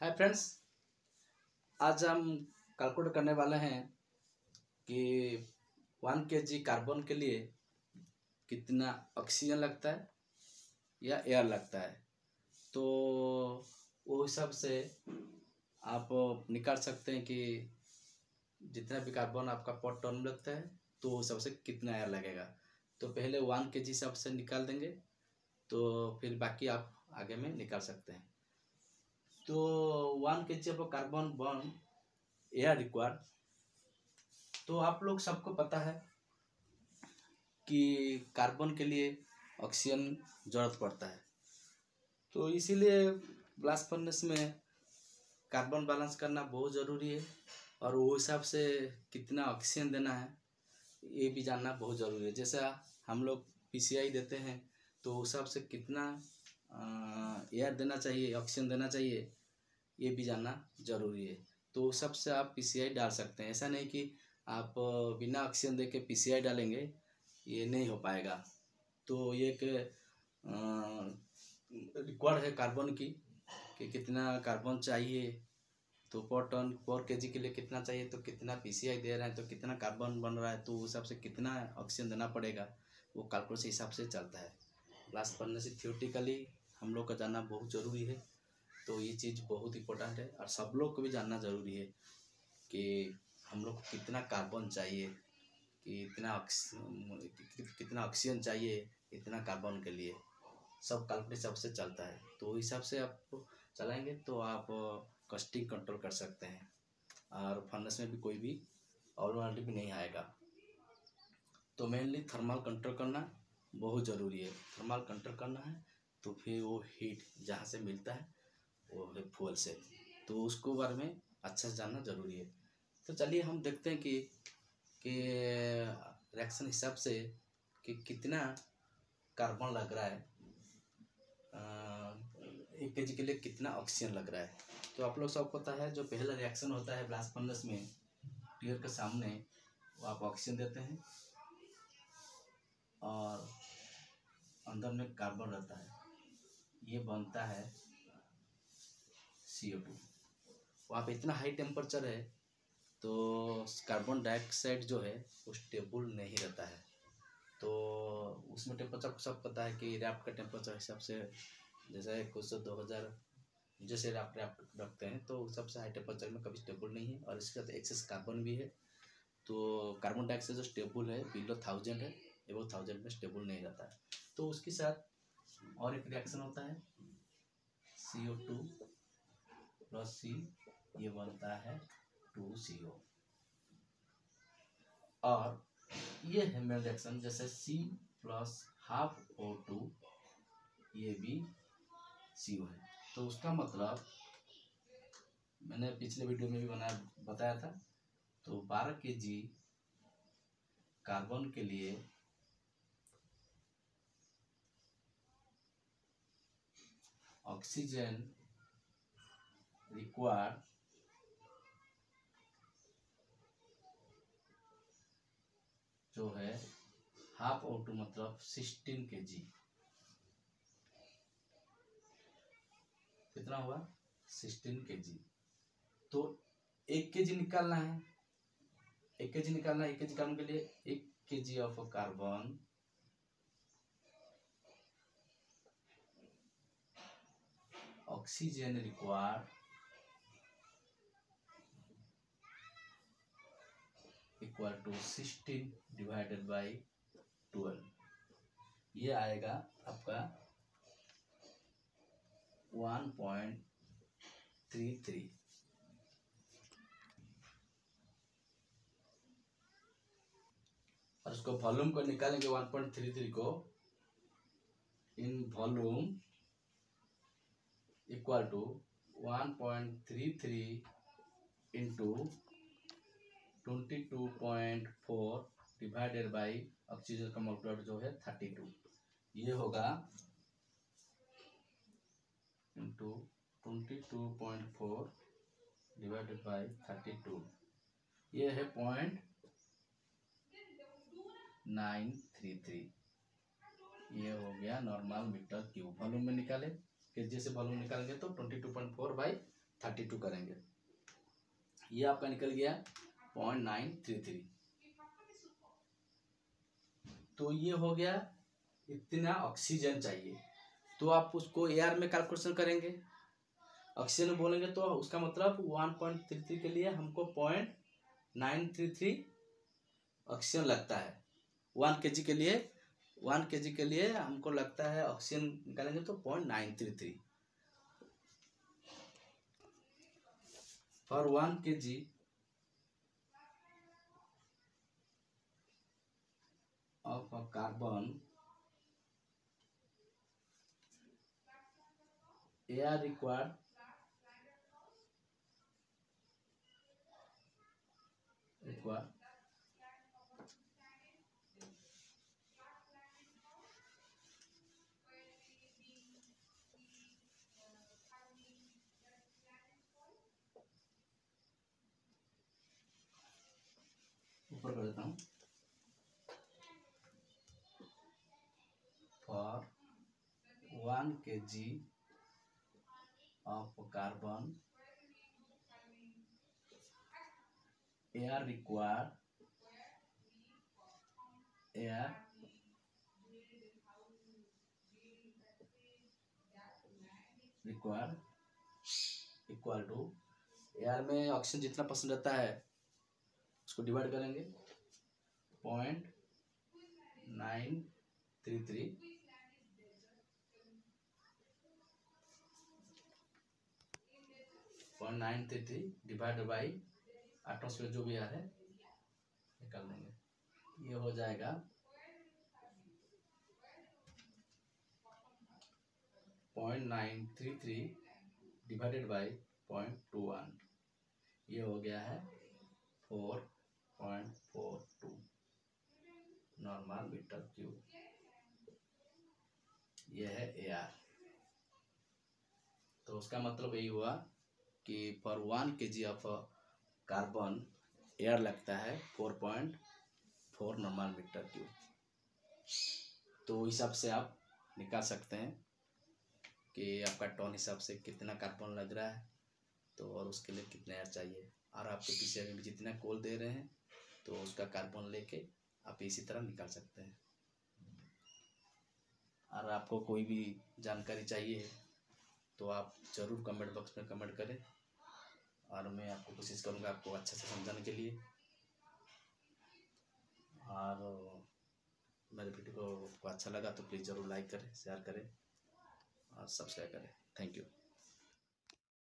Hi friends, आज हम calculate करने वाले हैं कि 1 kg कार्बन के लिए कितना ऑक्सीजन लगता है या एयर लगता है। तो वो हिसाब से आप निकाल सकते हैं कि जितना भी कार्बन आपका पर टन लगता है तो उस हिसाब से कितना एयर लगेगा। तो पहले 1 kg हिसाब से निकाल देंगे, तो फिर बाकी आप आगे में निकाल सकते हैं। तो 1 kg of carbon burn air required, तो आप लोग सबको पता है कि कार्बन के लिए ऑक्सीजन ज़रूरत पड़ता है। तो इसीलिए ब्लास्ट फर्नेस में कार्बन बैलेंस करना बहुत ज़रूरी है और वो हिसाब से कितना ऑक्सीजन देना है ये भी जानना बहुत ज़रूरी है। जैसा हम लोग पीसीआई देते हैं तो उस हिसाब से कितना एयर देना चाहिए, ऑक्सीजन देना चाहिए, ये भी जानना ज़रूरी है। तो उस हिसाब से आप पीसीआई डाल सकते हैं। ऐसा नहीं कि आप बिना ऑक्सीजन दे के पीसीआई डालेंगे, ये नहीं हो पाएगा। तो ये एक रिक्वायर्ड है कार्बन की कि कितना कार्बन चाहिए, तो पर केजी के लिए कितना चाहिए, तो कितना पीसीआई दे रहे हैं तो कितना कार्बन बन रहा है, तो उस हिसाब से कितना ऑक्सीजन देना पड़ेगा, वो कैलकुलेशन हिसाब से चलता है। ब्लास्ट फर्नेस से थियोरेटिकली हम लोग का जानना बहुत ज़रूरी है। तो ये चीज़ बहुत इम्पोर्टेंट है और सब लोग को भी जानना ज़रूरी है कि हम लोग को कितना कार्बन चाहिए, कि कितना ऑक्सीजन चाहिए इतना कार्बन के लिए। सब कैलकुलेशन हिसाब से चलता है। तो हिसाब से आप चलाएंगे तो आप कस्टिंग कंट्रोल कर सकते हैं और फर्नेस में भी कोई भी ऑब्जेक्ट भी नहीं आएगा। तो मेनली थर्मल कंट्रोल करना बहुत ज़रूरी है। थर्मल कंट्रोल करना है तो फिर वो हीट जहाँ से मिलता है वो है फ्यूल से, तो उसको बारे में अच्छा से जानना ज़रूरी है। तो चलिए हम देखते हैं कि रिएक्शन हिसाब से कि कितना कार्बन लग रहा है, 1 kg के लिए कितना ऑक्सीजन लग रहा है। तो आप लोग सब पता है, जो पहला रिएक्शन होता है ब्लास्ट फर्नेस में, टीयर के सामने वो आप ऑक्सीजन देते हैं और अंदर में कार्बन रहता है, ये बनता है CO2। वहाँ पे इतना हाई टेम्परेचर है तो कार्बन डाइऑक्साइड जो है वो स्टेबल नहीं रहता है। तो उसमें टेम्परेचर सब पता है कि रैप का टेम्परेचर हिसाब से, जैसे कुछ 2000 जैसे रैप रखते हैं तो सबसे हाई टेम्परेचर में कभी स्टेबल नहीं है। और इसके साथ एक्सेस कार्बन भी है। तो कार्बन डाइऑक्साइड जो स्टेबल है बिलो 1000 है, एबो 1000 में स्टेबल नहीं रहता है। तो उसके साथ और एक रिएक्शन होता है CO2 प्लस C, ये बनता है 2CO। और ये है मेन रिएक्शन, जैसे C प्लस हाफ O2, ये भी CO है। तो उसका मतलब मैंने पिछले वीडियो में भी बताया था। तो 12 kg कार्बन के लिए ऑक्सीजन रिक्वायर्ड जो है हाफ O2, मतलब 16 kg। कितना हुआ? 16 kg। तो 1 kg निकालना है, 1 kg निकालना है। 1 kg कार्बन के लिए 1 kg of carbon oxygen required equal to 16 divided by 12। ये आएगा आपका 1.33। और उसको वॉल्यूम को निकालेंगे 1.33 को in volume equal to 1.33 into 22.4 divided by oxygen का मॉलिक्यूलर जो है 32। ये होगा इंटू 22.4 डिवाइडेड बाई 32, ये है 0.933। ये हो गया नॉर्मल मीटर क्यूब। वॉल्यूम में निकाले कि जैसे वॉल्यूम निकालेंगे तो 22.4 बाई 32 करेंगे, ये आपका निकल गया 0.933। तो ये हो गया, इतना ऑक्सीजन चाहिए। तो आप उसको एयर में कैलकुलेशन करेंगे, ऑक्सीजन में बोलेंगे तो उसका मतलब 1.33 के लिए हमको 0.933 ऑक्सीजन लगता है। 1 kg के लिए, 1 kg के लिए हमको लगता है ऑक्सीजन निकालेंगे तो 0.933 for 1 kg of a carbon air required ऊपर कर देता हूँ, for 1 kg of carbon air required equal to, air में ऑक्सीजन जितना परसेंट रहता है उसको डिवाइड करेंगे 0.933 डिवाइड बाई एटमॉस्फेयर जो भी एयर है निकाल देंगे। ये हो जाएगा 0.933 डिवाइडेड बाई 0.21, ये हो गया है 4.42 नॉर्मल मीटर क्यूब। ये है एयर। तो उसका मतलब यही हुआ कि पर 1 kg ऑफ कार्बन एयर लगता है 4.4 नॉर्मल मीटर क्यूब। तो हिसाब से आप निकाल सकते हैं कि आपका टन हिसाब से कितना कार्बन लग रहा है, तो और उसके लिए कितना एयर चाहिए, और आपके पीछे में जितना कोल दे रहे हैं तो उसका कार्बन लेके आप इसी तरह निकाल सकते हैं। और आपको कोई भी जानकारी चाहिए तो आप ज़रूर कमेंट बॉक्स में कमेंट करें, और मैं आपको कोशिश करूँगा आपको अच्छे से समझाने के लिए। और मेरे वीडियो को अच्छा लगा तो प्लीज़ ज़रूर लाइक करें, शेयर करें और सब्सक्राइब करें। Thank you.